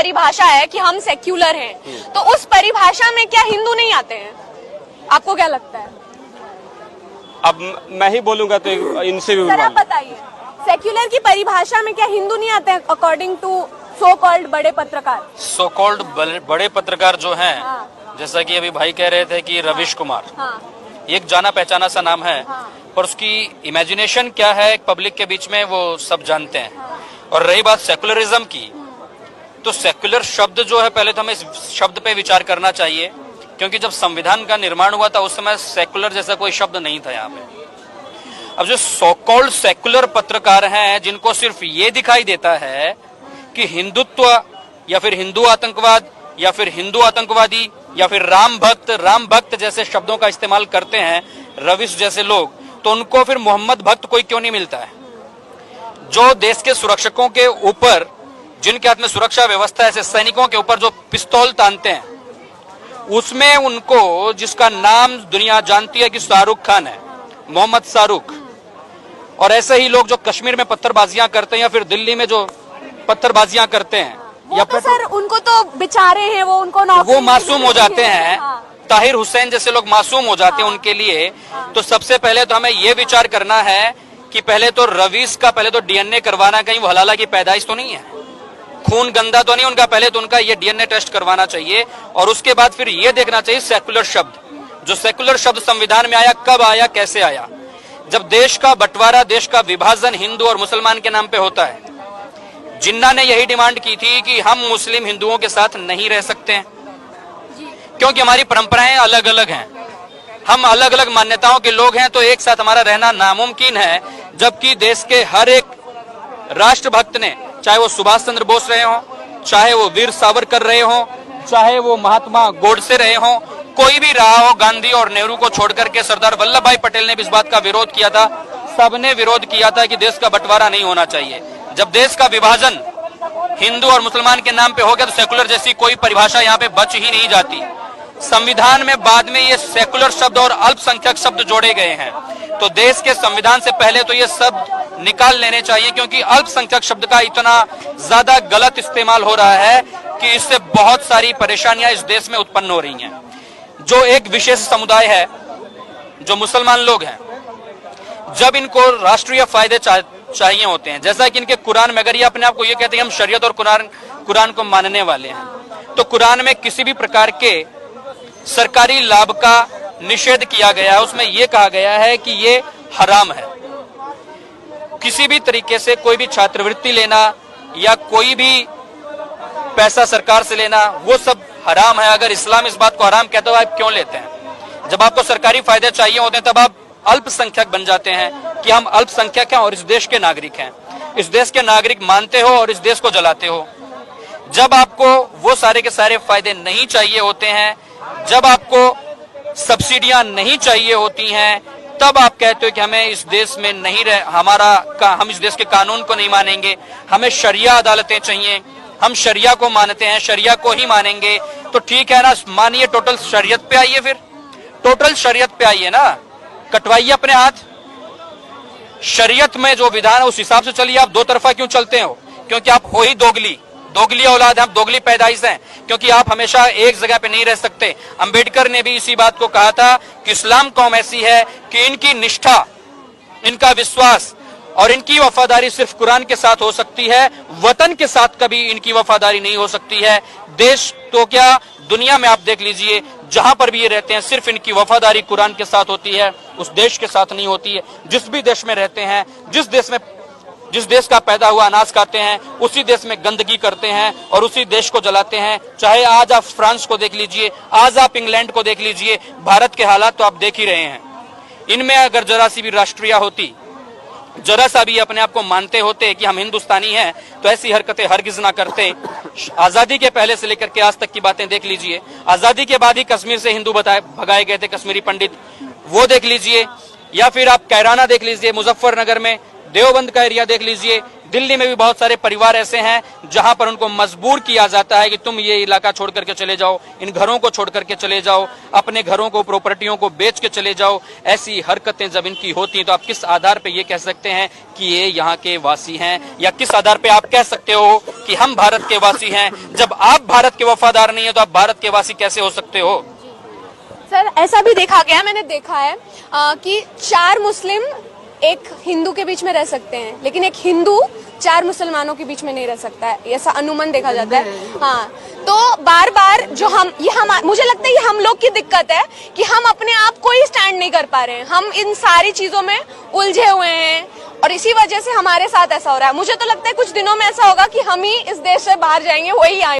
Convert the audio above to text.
परिभाषा है कि हम सेक्युलर हैं, तो उस परिभाषा में क्या हिंदू नहीं आते हैं? आपको क्या लगता है? अब मैं ही बोलूंगा तो इनसे भी सर आप बताइए, सेक्युलर की परिभाषा में क्या हिंदू नहीं आते हैं अकॉर्डिंग टू सो कॉल्ड बड़े पत्रकार? सो कॉल्ड बड़े पत्रकार जो हैं, हाँ। जैसा कि अभी भाई कह रहे थे कि रविश कुमार, हाँ। एक जाना पहचाना सा नाम है, हाँ। पर उसकी इमेजिनेशन क्या है पब्लिक के बीच में वो सब जानते हैं। और रही बात सेकुलरिज्म की, तो सेक्युलर शब्द जो है, पहले तो हमें इस शब्द पे विचार करना चाहिए, क्योंकि जब संविधान का निर्माण हुआ था उस समय सेकुलर जैसा कोई शब्द नहीं था यहाँ पे। अब जो सो कॉल्ड सेकुलर पत्रकार हैं, जिनको सिर्फ ये दिखाई देता है कि हिंदुत्व या फिर हिंदू आतंकवाद या फिर हिंदू आतंकवादी या फिर राम भक्त जैसे शब्दों का इस्तेमाल करते हैं रविश जैसे लोग, तो उनको फिर मोहम्मद भक्त कोई क्यों नहीं मिलता है? जो देश के सुरक्षकों के ऊपर, जिनके हाथ में सुरक्षा व्यवस्था, ऐसे सैनिकों के ऊपर जो पिस्तौल तानते हैं, उसमें उनको, जिसका नाम दुनिया जानती है कि शाहरुख खान है, मोहम्मद शाहरुख, और ऐसे ही लोग जो कश्मीर में पत्थरबाजियां करते हैं या फिर दिल्ली में जो पत्थरबाजियां करते हैं, या तो सर उनको तो बेचारे हैं, वो मासूम हो जाते हैं। ताहिर हुसैन जैसे लोग मासूम हो जाते हैं उनके लिए। तो सबसे पहले तो हमें ये विचार करना है कि पहले तो रवीश का पहले तो डीएनए करवाना, कहीं वो हलाला की पैदाइश तो नहीं है, खून गंदा तो नहीं उनका, पहले तो उनका ये डीएनए टेस्ट करवाना चाहिए। और उसके बाद फिर ये देखना चाहिए सेकुलर शब्द, जो सेकुलर शब्द संविधान में आया, कब आया, कैसे आया? जब देश का बंटवारा, देश का विभाजन हिंदू और मुसलमान के नाम पे होता है। जिन्ना ने यही डिमांड की थी कि हम मुस्लिम हिंदुओं के साथ नहीं रह सकते हैं, क्योंकि हमारी परंपराएं अलग अलग हैं, हम अलग अलग मान्यताओं के लोग हैं, तो एक साथ हमारा रहना नामुमकिन है। जबकि देश के हर एक राष्ट्रभक्त ने, चाहे वो सुभाष चंद्र बोस रहे हों, चाहे वो वीर सावरकर रहे हों, चाहे वो महात्मा गोडसे रहे हों, कोई भी रहा हो, गांधी और नेहरू को छोड़कर के सरदार वल्लभ भाई पटेल ने भी इस बात का विरोध किया था। सबने विरोध किया था कि देश का बंटवारा नहीं होना चाहिए। जब देश का विभाजन हिंदू और मुसलमान के नाम पे हो गया, तो सेकुलर जैसी कोई परिभाषा यहाँ पे बच ही नहीं जाती। संविधान में बाद में ये सेकुलर शब्द और अल्पसंख्यक शब्द जोड़े गए हैं, तो देश के संविधान से पहले तो ये शब्द निकाल लेने चाहिए, क्योंकि अल्पसंख्यक शब्द का इतना ज्यादा गलत इस्तेमाल हो रहा है कि इससे बहुत सारी परेशानियां इस देश में उत्पन्न हो रही हैं। जो एक विशेष समुदाय है, जो मुसलमान लोग हैं, जब इनको राष्ट्रीय फायदे चाहिए होते हैं, जैसा कि इनके कुरान में, अगर ये अपने आप को ये कहते हैं हम शरीयत और कुरान को मानने वाले हैं, तो कुरान में किसी भी प्रकार के सरकारी लाभ का निषेध किया गया है। उसमें यह कहा गया है कि ये हराम है। किसी भी तरीके से कोई भी छात्रवृत्ति लेना या कोई भी पैसा सरकार से लेना, वो सब हराम है। अगर इस्लाम इस बात को हराम कहता है, आप क्यों लेते हैं? जब आपको सरकारी फायदे चाहिए होते हैं, तब आप अल्पसंख्यक बन जाते हैं कि हम अल्पसंख्यक हैं और इस देश के नागरिक हैं। इस देश के नागरिक मानते हो और इस देश को जलाते हो। जब आपको वो सारे के सारे फायदे नहीं चाहिए होते हैं, जब आपको सब्सिडियां नहीं चाहिए होती हैं, तब आप कहते हो कि हमें इस देश में नहीं हम इस देश के कानून को नहीं मानेंगे, हमें शरिया अदालतें चाहिए, हम शरिया को मानते हैं, शरिया को ही मानेंगे। तो ठीक है ना, मानिए टोटल शरीयत पे आइए, फिर टोटल शरीयत पे आइए ना, कटवाइए अपने हाथ। शरीयत में जो विधान है उस हिसाब से चलिए। आप दो तरफा क्यों चलते हो? क्योंकि आप हो ही दोगली औलाद हैं, आप दोगली पैदाइश हैं, क्योंकि आप हमेशा एक जगह पे नहीं रह सकते। अंबेडकर ने भी इसी बात को कहा था कि इस्लाम कौम ऐसी है कि इनकी निष्ठा, इनका विश्वास और इनकी वफादारी सिर्फ कुरान के साथ हो सकती है, वतन के साथ कभी इनकी वफादारी नहीं हो सकती है। देश तो क्या, दुनिया में आप देख लीजिए, जहां पर भी ये रहते हैं, सिर्फ इनकी वफादारी कुरान के साथ होती है, उस देश के साथ नहीं होती है। जिस भी देश में रहते हैं, जिस देश का पैदा हुआ अनाज खाते हैं, उसी देश में गंदगी करते हैं और उसी देश को जलाते हैं। चाहे आज आप फ्रांस को देख लीजिए, आज आप इंग्लैंड को देख लीजिए, भारत के हालात तो आप देख ही रहे हैं। इनमें अगर जरा सी भी राष्ट्रीय होती, जरा सा भी अपने आप को मानते होते कि हम हिंदुस्तानी हैं, तो ऐसी हरकतें हरगिज ना करते। आजादी के पहले से लेकर के आज तक की बातें देख लीजिए। आजादी के बाद ही कश्मीर से हिंदू भगाए गए थे, कश्मीरी पंडित, वो देख लीजिए। या फिर आप कैराना देख लीजिए, मुजफ्फरनगर में देवबंद का एरिया देख लीजिए, दिल्ली में भी बहुत सारे परिवार ऐसे हैं जहां पर उनको मजबूर किया जाता है कि तुम ये इलाका छोड़ करके चले जाओ, इन घरों को छोड़ करके चले जाओ, अपने घरों को, प्रॉपर्टियों को बेच के चले जाओ। ऐसी हरकतें जब इनकी होती हैं तो आप किस आधार पे ये कह सकते हैं कि ये यहाँ के वासी हैं, या किस आधार पे आप कह सकते हो कि हम भारत के वासी हैं? जब आप भारत के वफादार नहीं है तो आप भारत के वासी कैसे हो सकते हो? सर ऐसा भी देखा गया, मैंने देखा है कि 4 मुस्लिम एक हिंदू के बीच में रह सकते हैं, लेकिन एक हिंदू 4 मुसलमानों के बीच में नहीं रह सकता है, ऐसा अनुमान देखा जाता है। हाँ, तो बार बार जो मुझे लगता है ये हम लोग की दिक्कत है कि हम अपने आप को ही स्टैंड नहीं कर पा रहे हैं, हम इन सारी चीजों में उलझे हुए हैं और इसी वजह से हमारे साथ ऐसा हो रहा है। मुझे तो लगता है कुछ दिनों में ऐसा होगा कि हम ही इस देश से बाहर जाएंगे, वही आएंगे।